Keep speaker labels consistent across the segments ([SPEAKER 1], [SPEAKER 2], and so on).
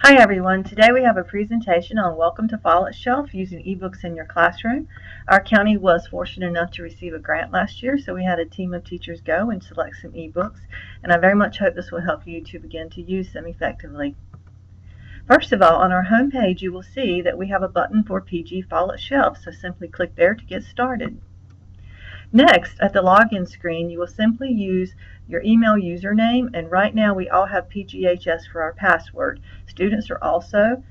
[SPEAKER 1] Hi everyone, today we have a presentation on Welcome to Follett Shelf using ebooks in your classroom. Our county was fortunate enough to receive a grant last year, so we had a team of teachers go and select some ebooks, and I very much hope this will help you to begin to use them effectively. First of all, on our home page you will see that we have a button for PG Follett Shelf, so simply click there to get started. Next, at the login screen, you will simply use your email username, and right now we all have PGHS for our password. Students are also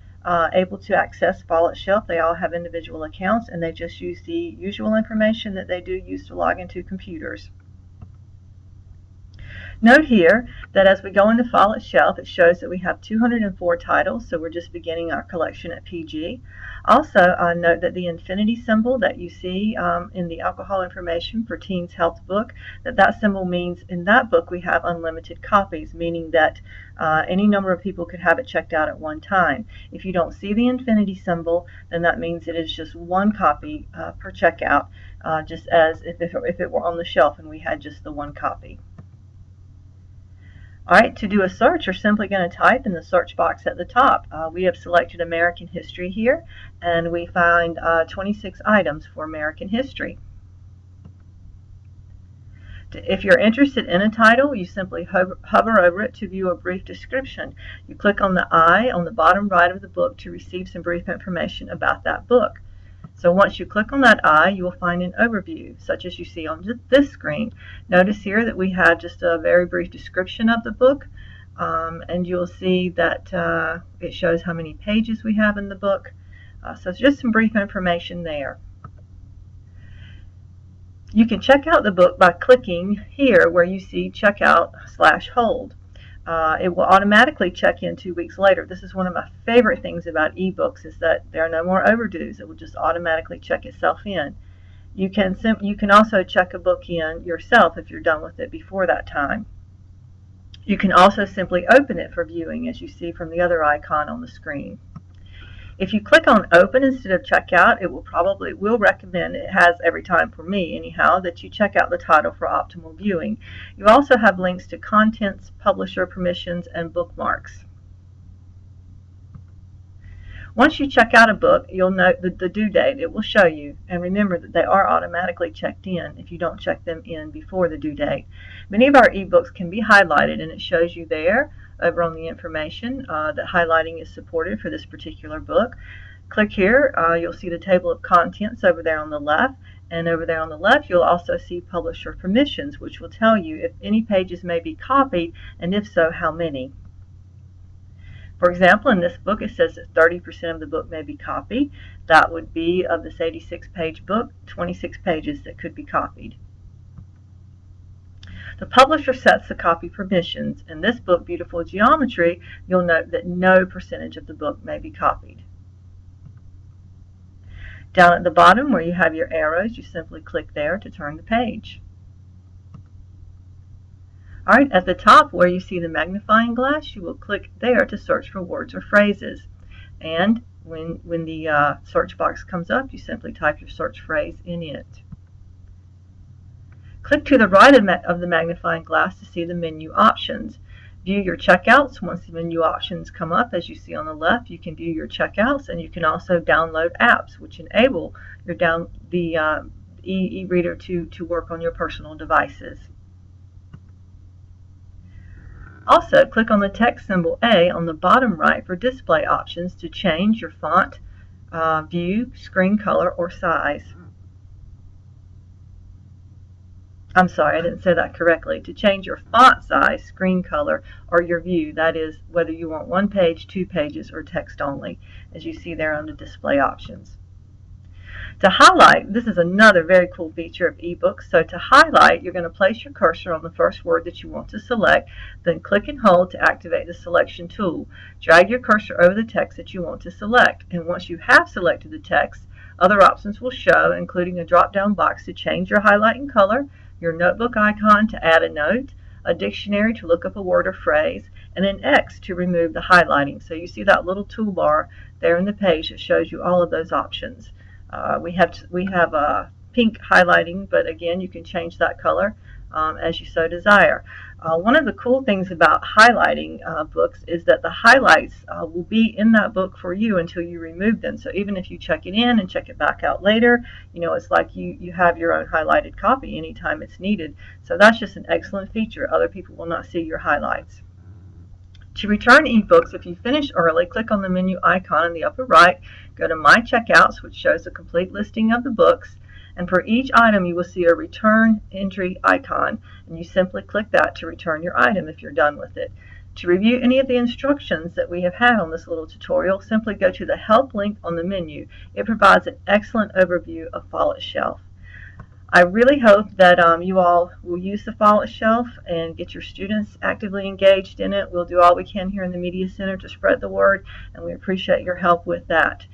[SPEAKER 1] able to access Follett Shelf. They all have individual accounts, and they just use the usual information that they do use to log into computers. Note here that as we go into Follett Shelf, it shows that we have 204 titles, so we're just beginning our collection at PG. Also, note that the infinity symbol that you see in the alcohol information for Teens Health book, that symbol means in that book we have unlimited copies, meaning that any number of people could have it checked out at one time. If you don't see the infinity symbol, then that means it is just one copy per checkout, just as if it were on the shelf and we had just the one copy. Alright, to do a search, you're simply going to type in the search box at the top. We have selected American History here, and we find 26 items for American History. If you're interested in a title, you simply hover over it to view a brief description. You click on the I on the bottom right of the book to receive some brief information about that book. So once you click on that I, you will find an overview, such as you see on this screen. Notice here that we have just a very brief description of the book, and you'll see that it shows how many pages we have in the book. So it's just some brief information there. You can check out the book by clicking here where you see checkout/hold. It will automatically check in 2 weeks later. This is one of my favorite things about ebooks, is that there are no more overdues. It will just automatically check itself in. You can also check a book in yourself if you're done with it before that time. You can also simply open it for viewing, as you see from the other icon on the screen. If you click on open instead of checkout, it will recommend, it has every time for me anyhow, that you check out the title for optimal viewing. You also have links to contents, publisher permissions, and bookmarks. Once you check out a book, you'll note the due date it will show you, and remember that they are automatically checked in if you don't check them in before the due date. Many of our ebooks can be highlighted, and it shows you there over on the information that highlighting is supported for this particular book. Click here, you'll see the table of contents over there on the left, and over there on the left you'll also see publisher permissions, which will tell you if any pages may be copied, and if so, how many. For example, in this book it says that 30% of the book may be copied. That would be, of this 86-page book, 26 pages that could be copied. The publisher sets the copy permissions. In this book, Beautiful Geometry, you'll note that no percentage of the book may be copied. Down at the bottom where you have your arrows, you simply click there to turn the page. Alright, at the top where you see the magnifying glass, you will click there to search for words or phrases. And when the search box comes up, you simply type your search phrase in it. Click to the right of the magnifying glass to see the menu options. View your checkouts. Once the menu options come up, as you see on the left, you can view your checkouts, and you can also download apps which enable the e-reader to work on your personal devices. Also, click on the text symbol A on the bottom right for display options to change your font, view, screen color, or size. I'm sorry, I didn't say that correctly. To change your font size, screen color, or your view, that is whether you want 1 page, 2 pages, or text only, as you see there under display options. To highlight, this is another very cool feature of ebooks. So to highlight, you're going to place your cursor on the first word that you want to select, then click and hold to activate the selection tool. Drag your cursor over the text that you want to select, and once you have selected the text, other options will show, including a drop-down box to change your highlighting color, your notebook icon to add a note, a dictionary to look up a word or phrase, and an X to remove the highlighting. So you see that little toolbar there in the page that shows you all of those options. We have pink highlighting, but again, you can change that color as you so desire. One of the cool things about highlighting books is that the highlights will be in that book for you until you remove them. So even if you check it in and check it back out later, it's like you have your own highlighted copy anytime it's needed. So that's just an excellent feature. Other people will not see your highlights. To return ebooks, if you finish early, click on the menu icon in the upper right, go to My Checkouts, which shows a complete listing of the books, and for each item you will see a return entry icon, and you simply click that to return your item if you're done with it. To review any of the instructions that we have had on this little tutorial, simply go to the Help link on the menu. It provides an excellent overview of Follett Shelf. I really hope that you all will use the Follett Shelf and get your students actively engaged in it. We'll do all we can here in the Media Center to spread the word, and we appreciate your help with that.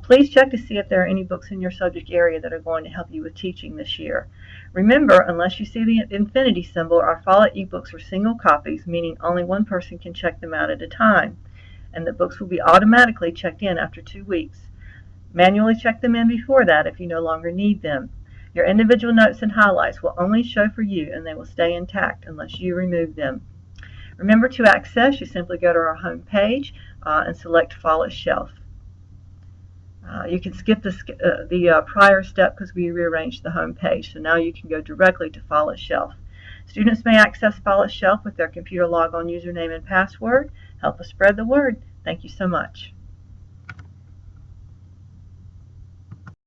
[SPEAKER 1] Please check to see if there are any books in your subject area that are going to help you with teaching this year. Remember, unless you see the infinity symbol, our Follett ebooks are single copies, meaning only one person can check them out at a time, and the books will be automatically checked in after 2 weeks. Manually check them in before that if you no longer need them. Your individual notes and highlights will only show for you, and they will stay intact unless you remove them. Remember, to access, you simply go to our home page and select Follett Shelf. You can skip the prior step because we rearranged the home page, so now you can go directly to Follett Shelf. Students may access Follett Shelf with their computer logon username and password. Help us spread the word. Thank you so much.